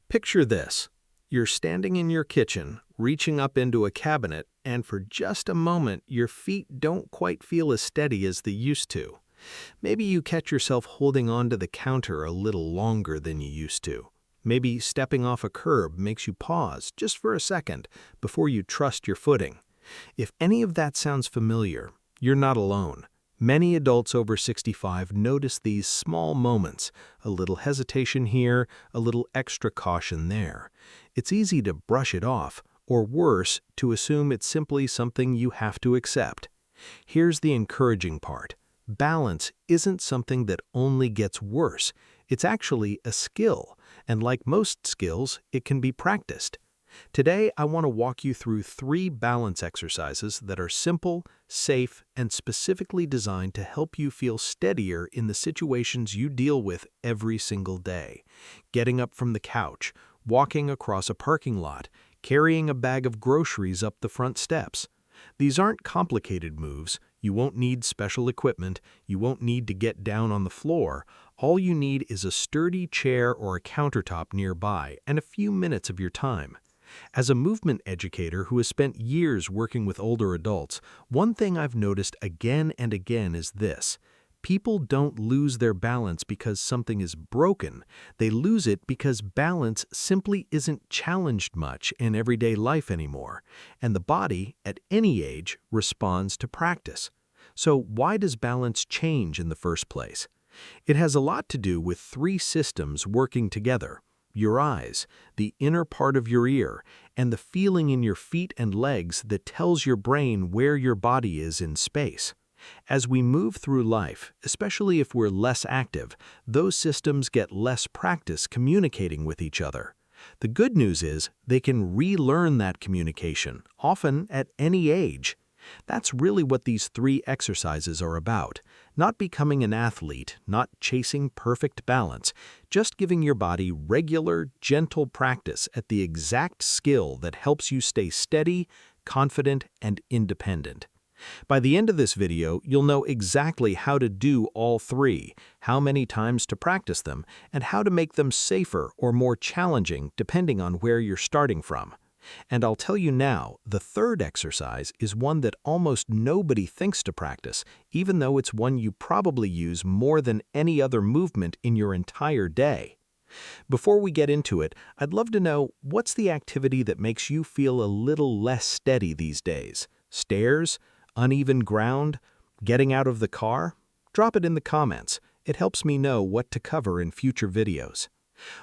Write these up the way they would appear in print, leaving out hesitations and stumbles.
Picture this. You're standing in your kitchen, reaching up into a cabinet, and for just a moment, your feet don't quite feel as steady as they used to. Maybe you catch yourself holding onto the counter a little longer than you used to. Maybe stepping off a curb makes you pause just for a second before you trust your footing. If any of that sounds familiar, you're not alone. Many adults over 65 notice these small moments, a little hesitation here, a little extra caution there. It's easy to brush it off, or worse, to assume it's simply something you have to accept. Here's the encouraging part. Balance isn't something that only gets worse. It's actually a skill, and like most skills, it can be practiced. Today, I want to walk you through 3 balance exercises that are simple, safe, and specifically designed to help you feel steadier in the situations you deal with every single day. Getting up from the couch, walking across a parking lot, carrying a bag of groceries up the front steps. These aren't complicated moves. You won't need special equipment. You won't need to get down on the floor. All you need is a sturdy chair or a countertop nearby and a few minutes of your time. As a movement educator who has spent years working with older adults, one thing I've noticed again and again is this. People don't lose their balance because something is broken. They lose it because balance simply isn't challenged much in everyday life anymore, and the body, at any age, responds to practice. So why does balance change in the first place? It has a lot to do with 3 systems working together. Your eyes, the inner part of your ear, and the feeling in your feet and legs that tells your brain where your body is in space. As we move through life, especially if we're less active, those systems get less practice communicating with each other. The good news is they can relearn that communication, often at any age. That's really what these 3 exercises are about. Not becoming an athlete, not chasing perfect balance, just giving your body regular, gentle practice at the exact skill that helps you stay steady, confident, and independent. By the end of this video, you'll know exactly how to do all 3, how many times to practice them, and how to make them safer or more challenging depending on where you're starting from. And I'll tell you now, the 3rd exercise is one that almost nobody thinks to practice, even though it's one you probably use more than any other movement in your entire day. Before we get into it, I'd love to know, what's the activity that makes you feel a little less steady these days? Stairs? Uneven ground? Getting out of the car? Drop it in the comments. It helps me know what to cover in future videos.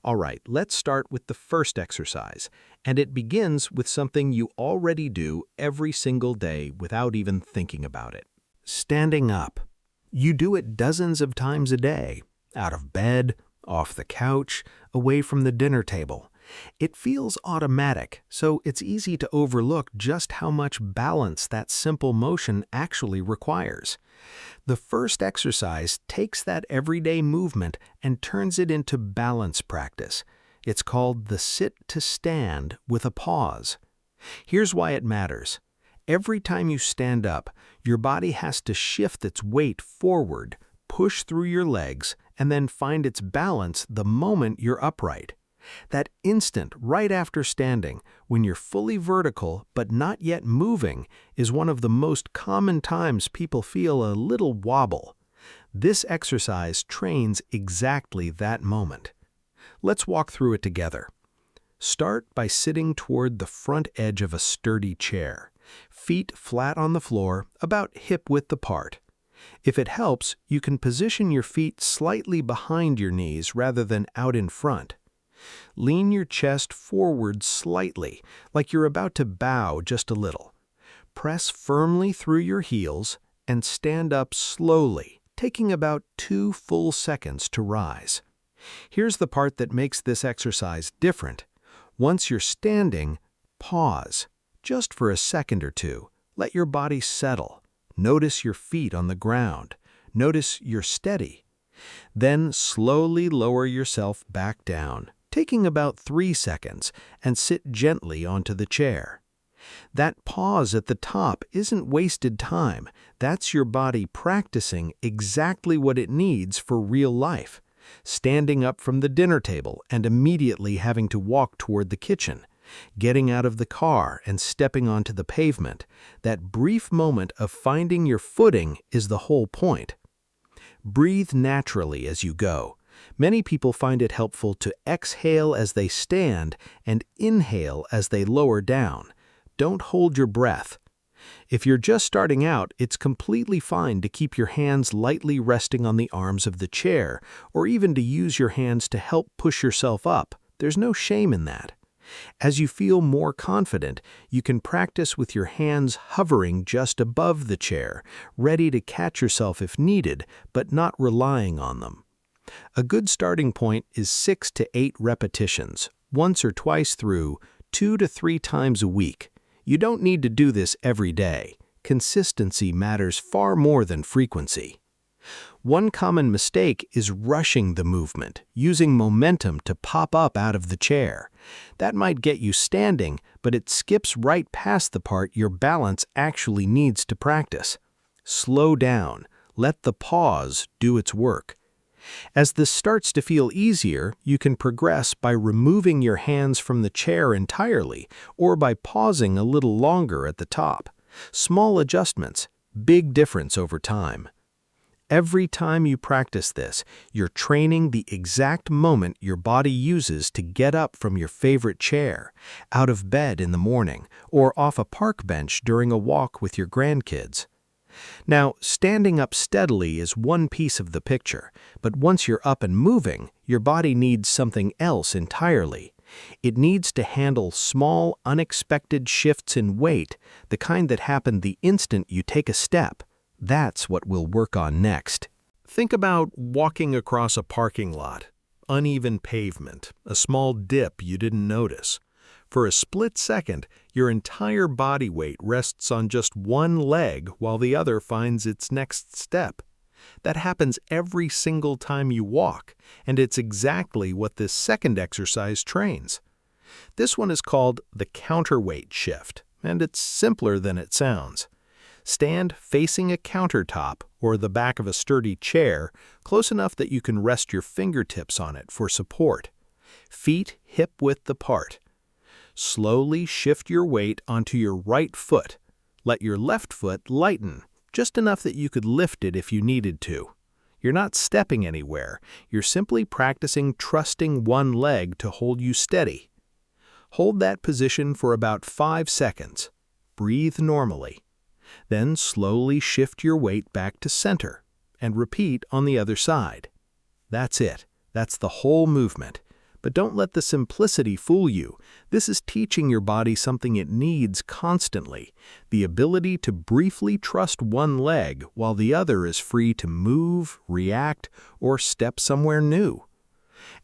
All right, let's start with the first exercise, and it begins with something you already do every single day without even thinking about it. Standing up. You do it dozens of times a day, out of bed, off the couch, away from the dinner table. It feels automatic, so it's easy to overlook just how much balance that simple motion actually requires. The first exercise takes that everyday movement and turns it into balance practice. It's called the sit to stand with a pause. Here's why it matters. Every time you stand up, your body has to shift its weight forward, push through your legs, and then find its balance the moment you're upright. That instant right after standing, when you're fully vertical but not yet moving, is one of the most common times people feel a little wobble. This exercise trains exactly that moment. Let's walk through it together. Start by sitting toward the front edge of a sturdy chair, feet flat on the floor, about hip-width apart. If it helps, you can position your feet slightly behind your knees rather than out in front. Lean your chest forward slightly, like you're about to bow just a little. Press firmly through your heels and stand up slowly, taking about 2 full seconds to rise. Here's the part that makes this exercise different. Once you're standing, pause. Just for a second or 2, let your body settle. Notice your feet on the ground. Notice you're steady. Then slowly lower yourself back down, taking about 3 seconds, and sit gently onto the chair. That pause at the top isn't wasted time. That's your body practicing exactly what it needs for real life. standing up from the dinner table and immediately having to walk toward the kitchen, getting out of the car and stepping onto the pavement. That brief moment of finding your footing is the whole point. Breathe naturally as you go. Many people find it helpful to exhale as they stand and inhale as they lower down. Don't hold your breath. If you're just starting out, it's completely fine to keep your hands lightly resting on the arms of the chair, or even to use your hands to help push yourself up. There's no shame in that. As you feel more confident, you can practice with your hands hovering just above the chair, ready to catch yourself if needed, but not relying on them. A good starting point is 6 to 8 repetitions, once or twice through, 2 to 3 times a week. You don't need to do this every day. Consistency matters far more than frequency. One common mistake is rushing the movement, using momentum to pop up out of the chair. That might get you standing, but it skips right past the part your balance actually needs to practice. Slow down. Let the pause do its work. As this starts to feel easier, you can progress by removing your hands from the chair entirely or by pausing a little longer at the top. Small adjustments, big difference over time. Every time you practice this, you're training the exact moment your body uses to get up from your favorite chair, out of bed in the morning, or off a park bench during a walk with your grandkids. Now, standing up steadily is one piece of the picture, but once you're up and moving, your body needs something else entirely. It needs to handle small, unexpected shifts in weight, the kind that happen the instant you take a step. That's what we'll work on next. Think about walking across a parking lot. Uneven pavement, a small dip you didn't notice. For a split second, your entire body weight rests on just one leg while the other finds its next step. That happens every single time you walk, and it's exactly what this second exercise trains. This one is called the counterweight shift, and it's simpler than it sounds. Stand facing a countertop or the back of a sturdy chair, close enough that you can rest your fingertips on it for support. Feet hip-width apart. Slowly shift your weight onto your right foot. Let your left foot lighten, just enough that you could lift it if you needed to. You're not stepping anywhere. You're simply practicing trusting one leg to hold you steady. Hold that position for about 5 seconds. Breathe normally. Then slowly shift your weight back to center and repeat on the other side. That's it. That's the whole movement. But don't let the simplicity fool you. This is teaching your body something it needs constantly, the ability to briefly trust one leg while the other is free to move, react, or step somewhere new.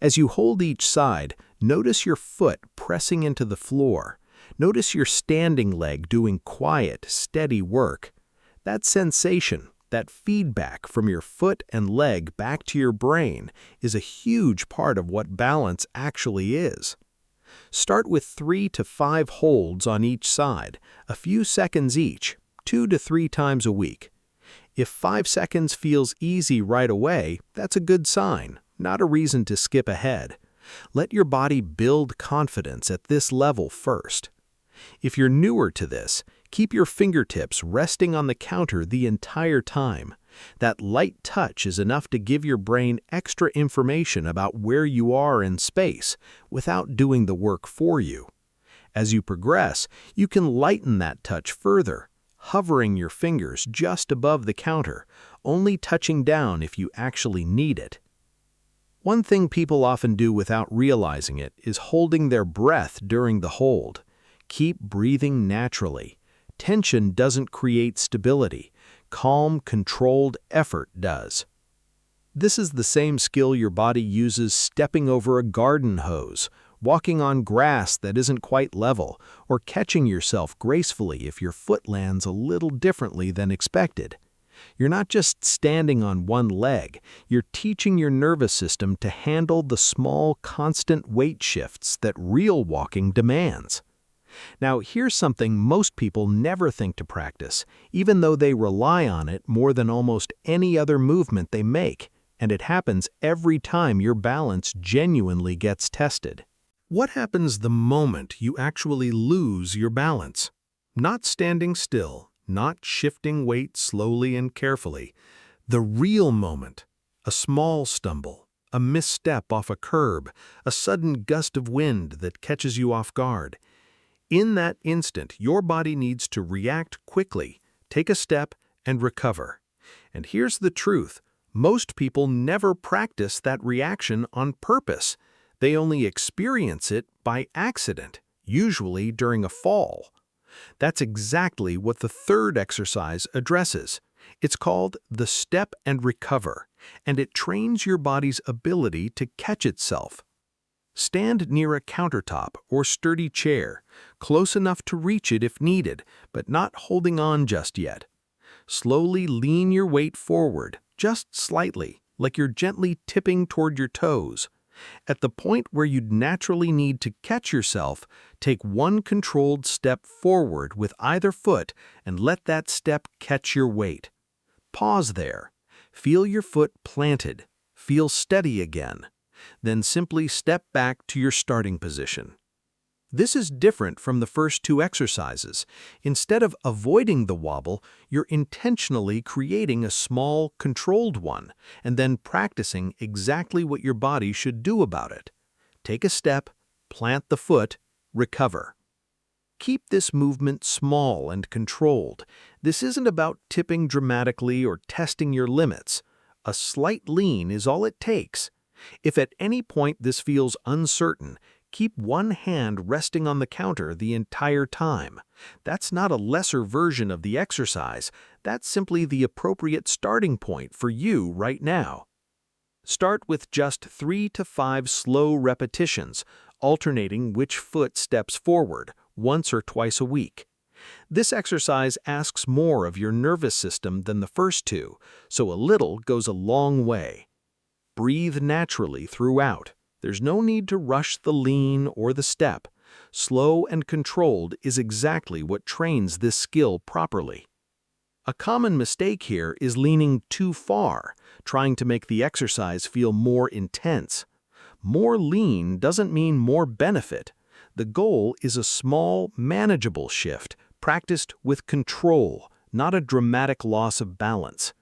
As you hold each side, notice your foot pressing into the floor. Notice your standing leg doing quiet, steady work. That sensation, that feedback from your foot and leg back to your brain is a huge part of what balance actually is. Start with 3 to 5 holds on each side, a few seconds each, 2 to 3 times a week. If 5 seconds feels easy right away, that's a good sign, not a reason to skip ahead. Let your body build confidence at this level first. If you're newer to this, keep your fingertips resting on the counter the entire time. That light touch is enough to give your brain extra information about where you are in space without doing the work for you. As you progress, you can lighten that touch further, hovering your fingers just above the counter, only touching down if you actually need it. One thing people often do without realizing it is holding their breath during the hold. Keep breathing naturally. Tension doesn't create stability. Calm, controlled effort does. This is the same skill your body uses stepping over a garden hose, walking on grass that isn't quite level, or catching yourself gracefully if your foot lands a little differently than expected. You're not just standing on one leg, you're teaching your nervous system to handle the small, constant weight shifts that real walking demands. Now, here's something most people never think to practice, even though they rely on it more than almost any other movement they make: and it happens every time your balance genuinely gets tested. What happens the moment you actually lose your balance? Not standing still, not shifting weight slowly and carefully. The real moment, a small stumble, a misstep off a curb, a sudden gust of wind that catches you off guard. In that instant, your body needs to react quickly, take a step, and recover. And here's the truth. Most people never practice that reaction on purpose. They only experience it by accident, usually during a fall. That's exactly what the third exercise addresses. It's called the step and recover, and it trains your body's ability to catch itself. Stand near a countertop or sturdy chair, close enough to reach it if needed, but not holding on just yet. Slowly lean your weight forward, just slightly, like you're gently tipping toward your toes. At the point where you'd naturally need to catch yourself, take one controlled step forward with either foot and let that step catch your weight. Pause there. Feel your foot planted. Feel steady again. Then simply step back to your starting position. This is different from the first two exercises. Instead of avoiding the wobble, you're intentionally creating a small, controlled one, and then practicing exactly what your body should do about it. Take a step, plant the foot, recover. Keep this movement small and controlled. This isn't about tipping dramatically or testing your limits. A slight lean is all it takes. If at any point this feels uncertain, keep one hand resting on the counter the entire time. That's not a lesser version of the exercise. That's simply the appropriate starting point for you right now. Start with just 3 to 5 slow repetitions, alternating which foot steps forward, once or twice a week. This exercise asks more of your nervous system than the first two, so a little goes a long way. Breathe naturally throughout. There's no need to rush the lean or the step. Slow and controlled is exactly what trains this skill properly. A common mistake here is leaning too far, trying to make the exercise feel more intense. More lean doesn't mean more benefit. The goal is a small, manageable shift, practiced with control, not a dramatic loss of balance.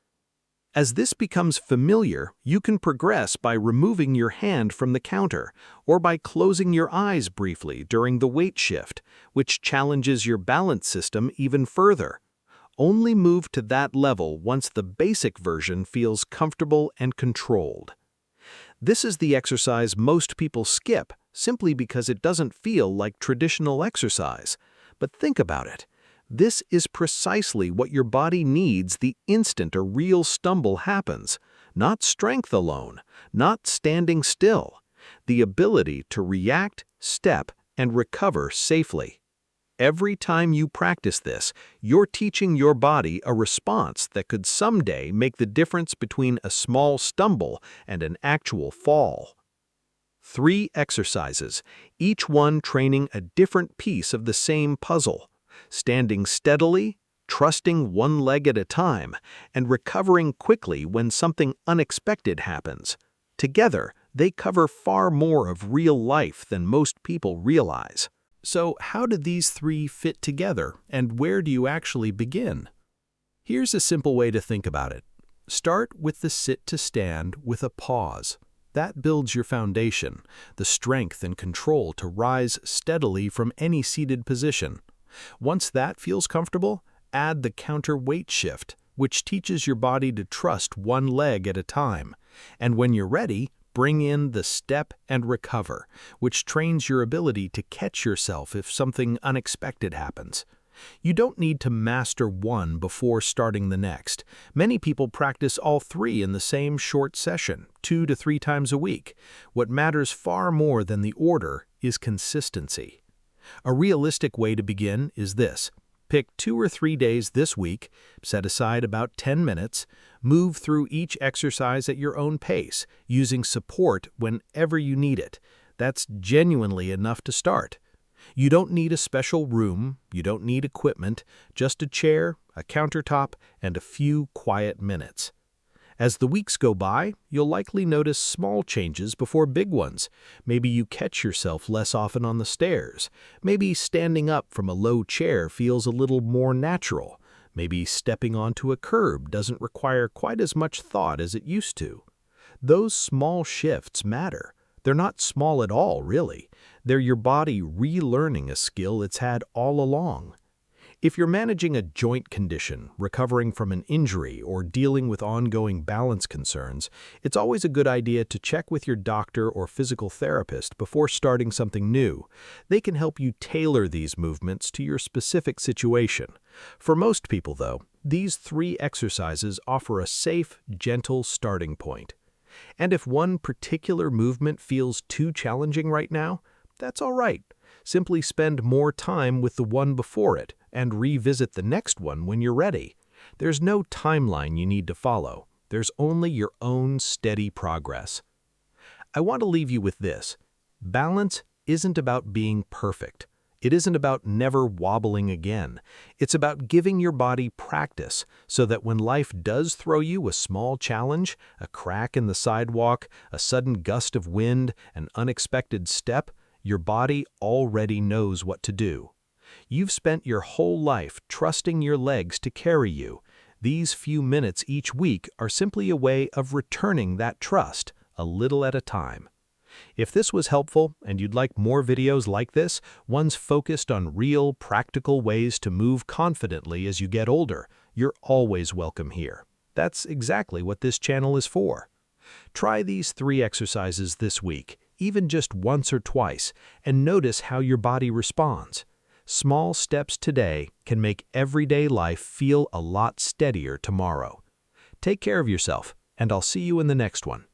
As this becomes familiar, you can progress by removing your hand from the counter or by closing your eyes briefly during the weight shift, which challenges your balance system even further. Only move to that level once the basic version feels comfortable and controlled. This is the exercise most people skip simply because it doesn't feel like traditional exercise. But think about it. This is precisely what your body needs the instant a real stumble happens. Not strength alone, not standing still. The ability to react, step, and recover safely. Every time you practice this, you're teaching your body a response that could someday make the difference between a small stumble and an actual fall. 3 exercises, each one training a different piece of the same puzzle. Standing steadily, trusting one leg at a time, and recovering quickly when something unexpected happens. Together, they cover far more of real life than most people realize. So, how do these 3 fit together, and where do you actually begin? Here's a simple way to think about it. Start with the sit to stand with a pause. That builds your foundation, the strength and control to rise steadily from any seated position. Once that feels comfortable, add the counter weight shift, which teaches your body to trust one leg at a time. And when you're ready, bring in the step and recover, which trains your ability to catch yourself if something unexpected happens. You don't need to master one before starting the next. Many people practice all 3 in the same short session, 2 to 3 times a week. What matters far more than the order is consistency. A realistic way to begin is this. Pick 2 or 3 days this week, set aside about 10 minutes, move through each exercise at your own pace, using support whenever you need it. That's genuinely enough to start. You don't need a special room, you don't need equipment, just a chair, a countertop, and a few quiet minutes. As the weeks go by, you'll likely notice small changes before big ones. Maybe you catch yourself less often on the stairs. Maybe standing up from a low chair feels a little more natural. Maybe stepping onto a curb doesn't require quite as much thought as it used to. Those small shifts matter. They're not small at all, really. They're your body relearning a skill it's had all along. If you're managing a joint condition, recovering from an injury, or dealing with ongoing balance concerns, it's always a good idea to check with your doctor or physical therapist before starting something new. They can help you tailor these movements to your specific situation. For most people, though, these 3 exercises offer a safe, gentle starting point. And if one particular movement feels too challenging right now, that's all right. Simply spend more time with the one before it and revisit the next one when you're ready. There's no timeline you need to follow. There's only your own steady progress. I want to leave you with this. Balance isn't about being perfect. It isn't about never wobbling again. It's about giving your body practice so that when life does throw you a small challenge, a crack in the sidewalk, a sudden gust of wind, an unexpected step, your body already knows what to do. You've spent your whole life trusting your legs to carry you. These few minutes each week are simply a way of returning that trust, a little at a time. If this was helpful and you'd like more videos like this, ones focused on real, practical ways to move confidently as you get older, you're always welcome here. That's exactly what this channel is for. Try these 3 exercises this week, even just once or twice, and notice how your body responds. Small steps today can make everyday life feel a lot steadier tomorrow. Take care of yourself, and I'll see you in the next one.